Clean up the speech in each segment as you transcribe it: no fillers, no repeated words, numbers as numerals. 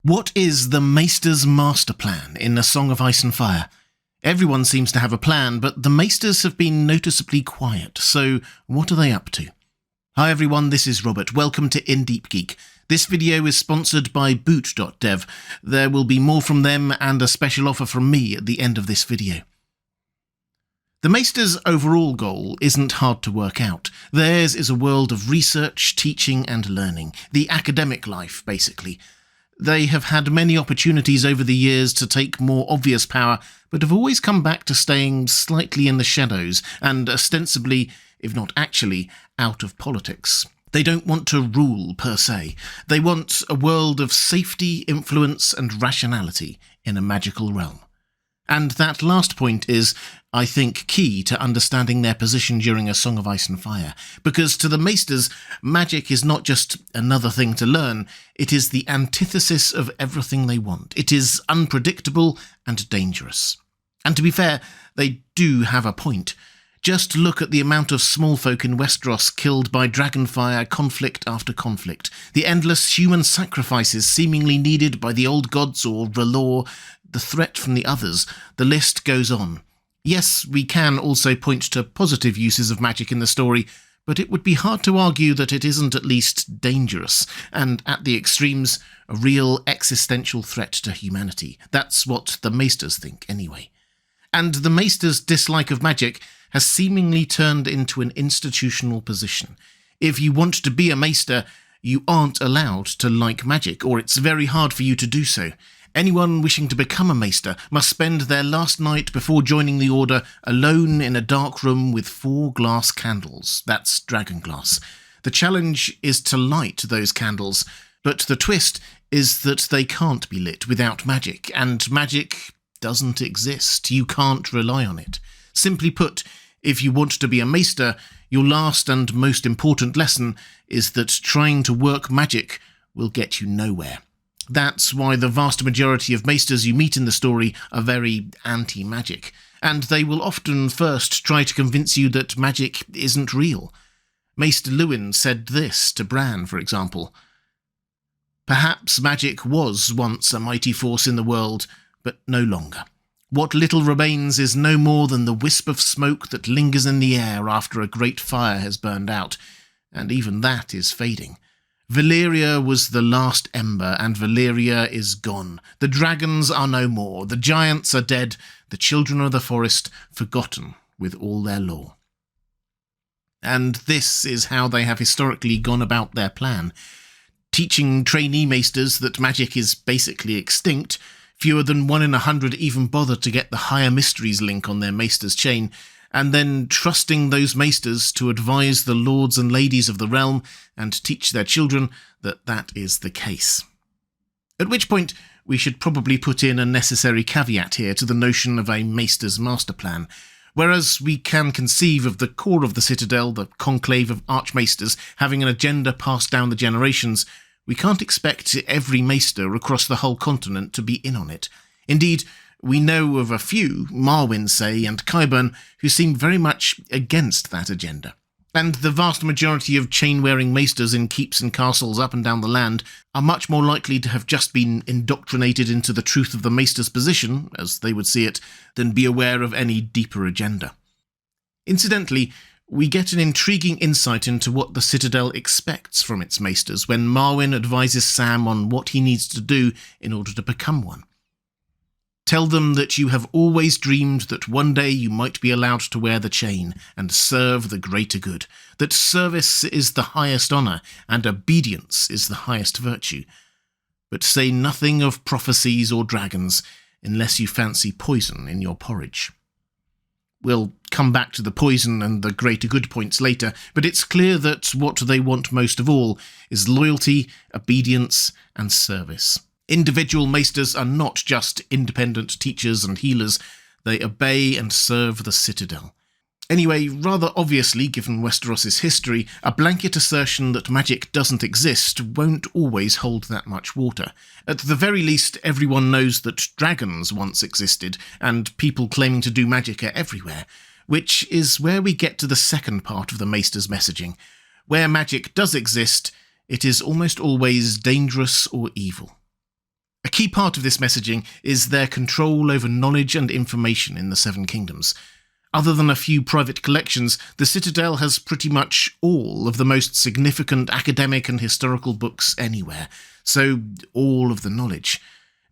What is the Maesters Masterplan in A Song of Ice and Fire? Everyone seems to have a plan, but the Maesters have been noticeably quiet, so what are they up to? Hi everyone, this is Robert. Welcome to In Deep Geek. This video is sponsored by boot.dev. There will be more from them and a special offer from me at the end of this video. The Maesters' overall goal isn't hard to work out. Theirs is a world of research, teaching and learning. The academic life, basically. They have had many opportunities over the years to take more obvious power, but have always come back to staying slightly in the shadows and ostensibly, if not actually, out of politics. They don't want to rule per se. They want a world of safety, influence and rationality in a magical realm. And that last point is, I think, key to understanding their position during A Song of Ice and Fire, because to the Maesters, magic is not just another thing to learn, it is the antithesis of everything they want. It is unpredictable and dangerous. And to be fair, they do have a point. Just look at the amount of small folk in Westeros killed by dragonfire conflict after conflict, the endless human sacrifices seemingly needed by the old gods or R'hllor, the threat from the others, the list goes on. Yes, we can also point to positive uses of magic in the story, but it would be hard to argue that it isn't at least dangerous, and at the extremes, a real existential threat to humanity. That's what the Maesters think, anyway. And the Maesters' dislike of magic has seemingly turned into an institutional position. If you want to be a Maester, you aren't allowed to like magic, or it's very hard for you to do so. Anyone wishing to become a Maester must spend their last night before joining the Order alone in a dark room with 4 glass candles. That's dragon glass. The challenge is to light those candles, but the twist is that they can't be lit without magic, and magic doesn't exist. You can't rely on it. Simply put, if you want to be a Maester, your last and most important lesson is that trying to work magic will get you nowhere. That's why the vast majority of Maesters you meet in the story are very anti-magic, and they will often first try to convince you that magic isn't real. Maester Luwin said this to Bran, for example. Perhaps magic was once a mighty force in the world, but no longer. What little remains is no more than the wisp of smoke that lingers in the air after a great fire has burned out, and even that is fading. Valyria was the last ember, and Valyria is gone. The dragons are no more, the giants are dead, the children of the forest forgotten with all their lore. And this is how they have historically gone about their plan. Teaching trainee Maesters that magic is basically extinct. Fewer than 1 in 100 even bother to get the Higher Mysteries link on their Maesters chain, and then trusting those Maesters to advise the lords and ladies of the realm and teach their children that that is the case. At which point, we should probably put in a necessary caveat here to the notion of a Maesters Masterplan. Whereas we can conceive of the core of the Citadel, the conclave of Archmaesters, having an agenda passed down the generations, we can't expect every Maester across the whole continent to be in on it. Indeed, we know of a few, Marwyn, say, and Qyburn, who seem very much against that agenda. And the vast majority of chain-wearing Maesters in keeps and castles up and down the land are much more likely to have just been indoctrinated into the truth of the Maester's position, as they would see it, than be aware of any deeper agenda. Incidentally, we get an intriguing insight into what the Citadel expects from its Maesters when Marwyn advises Sam on what he needs to do in order to become one. Tell them that you have always dreamed that one day you might be allowed to wear the chain and serve the greater good, that service is the highest honour and obedience is the highest virtue. But say nothing of prophecies or dragons unless you fancy poison in your porridge. We'll come back to the poison and the greater good points later, but it's clear that what they want most of all is loyalty, obedience and service. Individual Maesters are not just independent teachers and healers, they obey and serve the Citadel. Anyway, rather obviously, given Westeros' history, a blanket assertion that magic doesn't exist won't always hold that much water. At the very least, everyone knows that dragons once existed, and people claiming to do magic are everywhere, which is where we get to the second part of the Maesters' messaging. Where magic does exist, it is almost always dangerous or evil. key part of this messaging is their control over knowledge and information in the Seven Kingdoms. Other than a few private collections, the Citadel has pretty much all of the most significant academic and historical books anywhere, so all of the knowledge.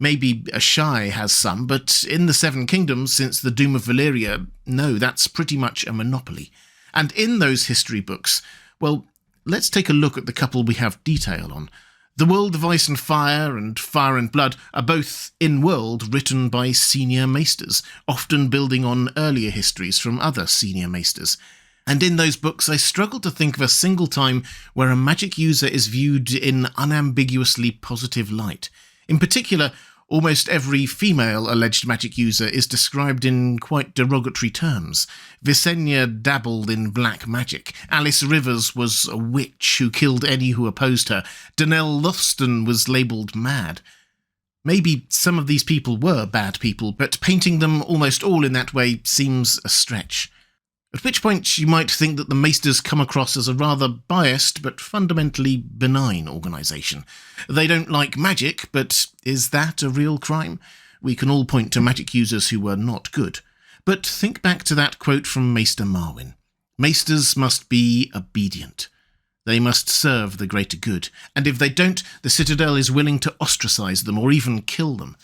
Maybe Ashai has some, but in the Seven Kingdoms, since the Doom of Valyria, no, that's pretty much a monopoly. And in those history books, well, let's take a look at the couple we have detail on. The World of Ice and Fire and Fire and Blood are both in-world written by senior maesters, often building on earlier histories from other senior maesters. And in those books I struggle to think of a single time where a magic user is viewed in unambiguously positive light. In particular, almost every female alleged magic user is described in quite derogatory terms. Visenya dabbled in black magic. Alice Rivers was a witch who killed any who opposed her. Danelle Lothston was labelled mad. Maybe some of these people were bad people, but painting them almost all in that way seems a stretch. At which point you might think that the Maesters come across as a rather biased but fundamentally benign organisation. They don't like magic, but is that a real crime? We can all point to magic users who were not good. But think back to that quote from Maester Marwyn. Maesters must be obedient. They must serve the greater good, and if they don't, the Citadel is willing to ostracise them or even kill them.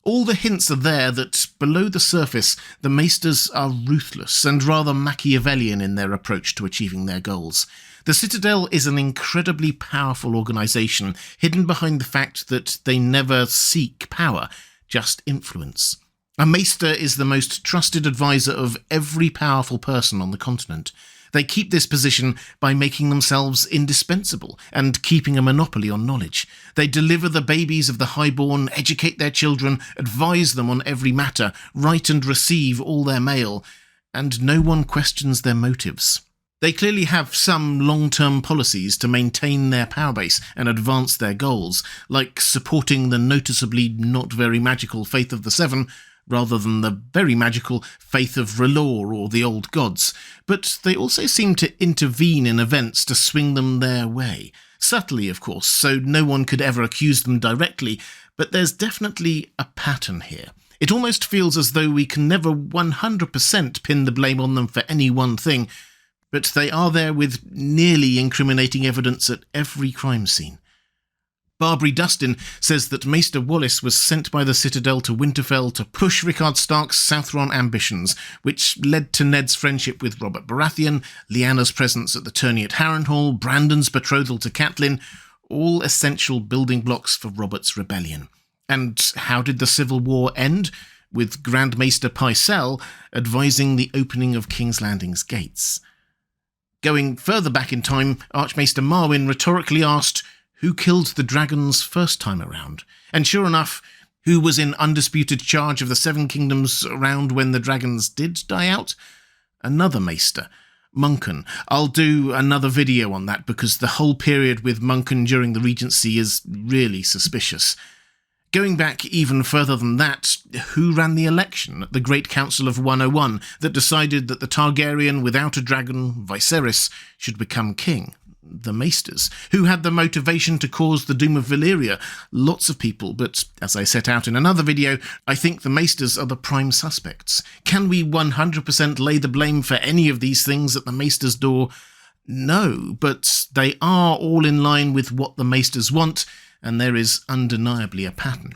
All the hints are there that, below the surface, the Maesters are ruthless and rather Machiavellian in their approach to achieving their goals. The Citadel is an incredibly powerful organisation, hidden behind the fact that they never seek power, just influence. A Maester is the most trusted advisor of every powerful person on the continent. They keep this position by making themselves indispensable and keeping a monopoly on knowledge. They deliver the babies of the highborn, educate their children, advise them on every matter, write and receive all their mail, and no one questions their motives. They clearly have some long-term policies to maintain their power base and advance their goals, like supporting the noticeably not very magical Faith of the Seven, rather than the very magical faith of R'hllor or the old gods, but they also seem to intervene in events to swing them their way. Subtly, of course, so no one could ever accuse them directly, but there's definitely a pattern here. It almost feels as though we can never 100% pin the blame on them for any one thing, but they are there with nearly incriminating evidence at every crime scene. Barbary Dustin says that Maester Wallace was sent by the Citadel to Winterfell to push Rickard Stark's Southron ambitions, which led to Ned's friendship with Robert Baratheon, Lyanna's presence at the tourney at Harrenhal, Brandon's betrothal to Catelyn, all essential building blocks for Robert's rebellion. And how did the Civil War end? With Grand Maester Pycelle advising the opening of King's Landing's gates. Going further back in time, Archmaester Marwyn rhetorically asked, who killed the dragons first time around? And sure enough, who was in undisputed charge of the Seven Kingdoms around when the dragons did die out? Another Maester, Muncan. I'll do another video on that because the whole period with Muncan during the Regency is really suspicious. Going back even further than that, who ran the election at the Great Council of 101 that decided that the Targaryen without a dragon, Viserys, should become king? The Maesters. Who had the motivation to cause the Doom of Valyria? Lots of people, but as I set out in another video, I think the Maesters are the prime suspects. Can we 100% lay the blame for any of these things at the Maesters' door? No, but they are all in line with what the Maesters want, and there is undeniably a pattern.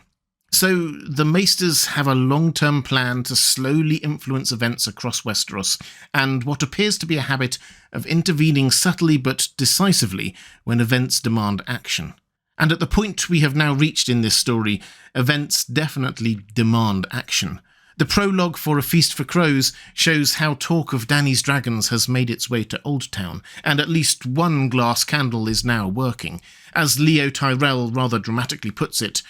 So, the Maesters have a long-term plan to slowly influence events across Westeros, and what appears to be a habit of intervening subtly but decisively when events demand action. And at the point we have now reached in this story, events definitely demand action. The prologue for A Feast for Crows shows how talk of Dany's dragons has made its way to Oldtown, and at least one glass candle is now working. As Leo Tyrell rather dramatically puts it,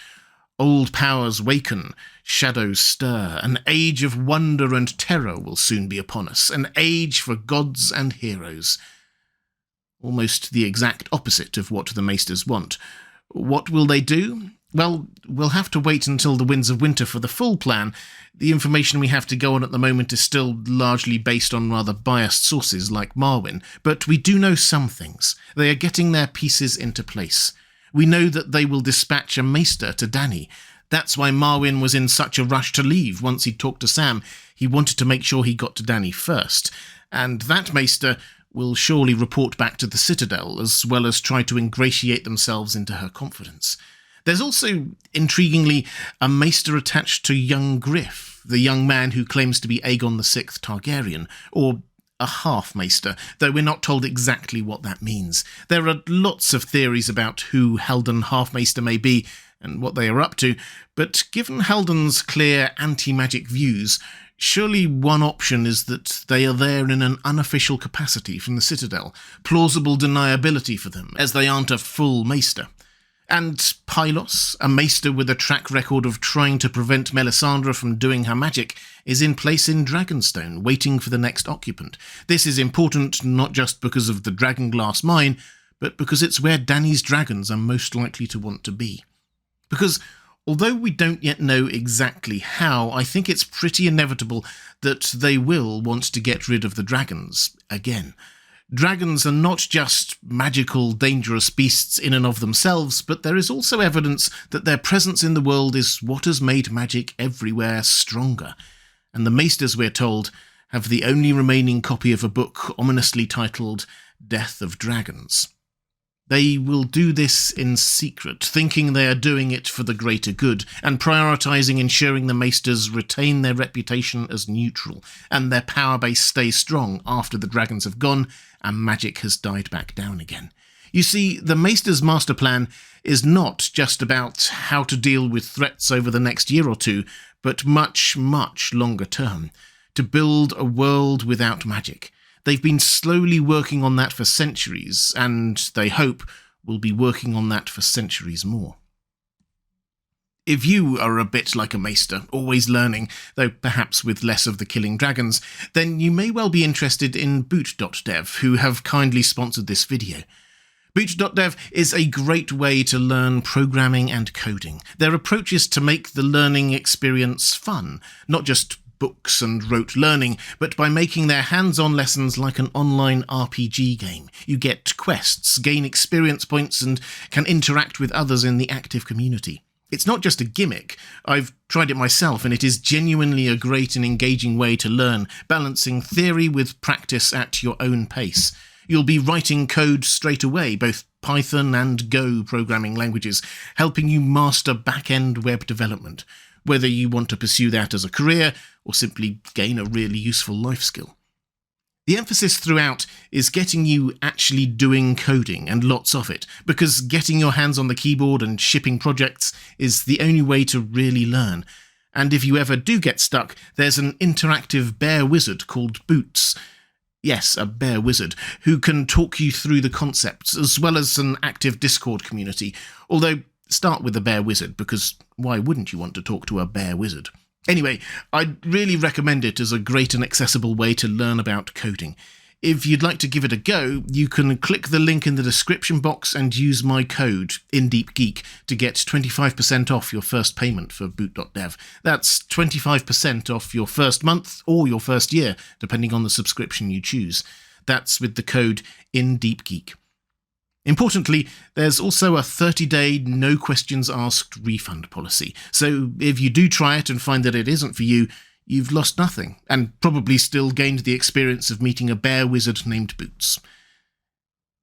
old powers waken, shadows stir, an age of wonder and terror will soon be upon us, an age for gods and heroes. Almost the exact opposite of what the Maesters want. What will they do? Well, we'll have to wait until the Winds of Winter for the full plan. The information we have to go on at the moment is still largely based on rather biased sources like Marwyn, but we do know some things. They are getting their pieces into place. We know that they will dispatch a Maester to Dany. That's why Marwyn was in such a rush to leave once he'd talked to Sam. He wanted to make sure he got to Danny first. And that Maester will surely report back to the Citadel, as well as try to ingratiate themselves into her confidence. There's also, intriguingly, a Maester attached to young Griff, the young man who claims to be Aegon VI Targaryen, or a half-Maester, though we're not told exactly what that means. There are lots of theories about who Haldon half-Maester may be and what they are up to, but given Haldon's clear anti-magic views, surely one option is that they are there in an unofficial capacity from the Citadel, plausible deniability for them, as they aren't a full Maester. And Pylos, a Maester with a track record of trying to prevent Melisandre from doing her magic, is in place in Dragonstone, waiting for the next occupant. This is important not just because of the Dragonglass mine, but because it's where Dany's dragons are most likely to want to be. Because although we don't yet know exactly how, I think it's pretty inevitable that they will want to get rid of the dragons again. Dragons are not just magical, dangerous beasts in and of themselves, but there is also evidence that their presence in the world is what has made magic everywhere stronger. And the Maesters, we're told, have the only remaining copy of a book ominously titled Death of Dragons. They will do this in secret, thinking they are doing it for the greater good, and prioritising ensuring the Maesters retain their reputation as neutral, and their power base stays strong after the dragons have gone and magic has died back down again. You see, the Maesters Masterplan is not just about how to deal with threats over the next year or two, but much, much longer term, to build a world without magic. They've been slowly working on that for centuries, and they hope will be working on that for centuries more. If you are a bit like a Maester, always learning, though perhaps with less of the killing dragons, then you may well be interested in Boot.dev, who have kindly sponsored this video. Boot.dev is a great way to learn programming and coding. Their approach is to make the learning experience fun, not just books and rote learning, but by making their hands-on lessons like an online RPG game. You get quests, gain experience points, and can interact with others in the active community. It's not just a gimmick. I've tried it myself, and it is genuinely a great and engaging way to learn, balancing theory with practice at your own pace. You'll be writing code straight away, both Python and Go programming languages, helping you master back-end web development, whether you want to pursue that as a career or simply gain a really useful life skill. The emphasis throughout is getting you actually doing coding, and lots of it, because getting your hands on the keyboard and shipping projects is the only way to really learn. And if you ever do get stuck, there's an interactive bear wizard called Boots. Yes, a bear wizard, who can talk you through the concepts, as well as an active Discord community. Although, start with a bear wizard, because why wouldn't you want to talk to a bear wizard? Anyway, I'd really recommend it as a great and accessible way to learn about coding. If you'd like to give it a go, you can click the link in the description box and use my code, InDeepGeek, to get 25% off your first payment for Boot.dev. That's 25% off your first month or your first year, depending on the subscription you choose. That's with the code InDeepGeek. Importantly, there's also a 30-day no-questions-asked refund policy, so if you do try it and find that it isn't for you, you've lost nothing, and probably still gained the experience of meeting a bear wizard named Boots.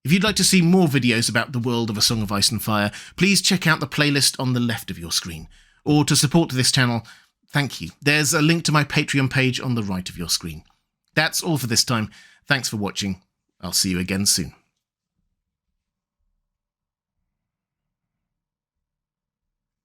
If you'd like to see more videos about the world of A Song of Ice and Fire, please check out the playlist on the left of your screen. Or to support this channel, thank you. There's a link to my Patreon page on the right of your screen. That's all for this time. Thanks for watching. I'll see you again soon.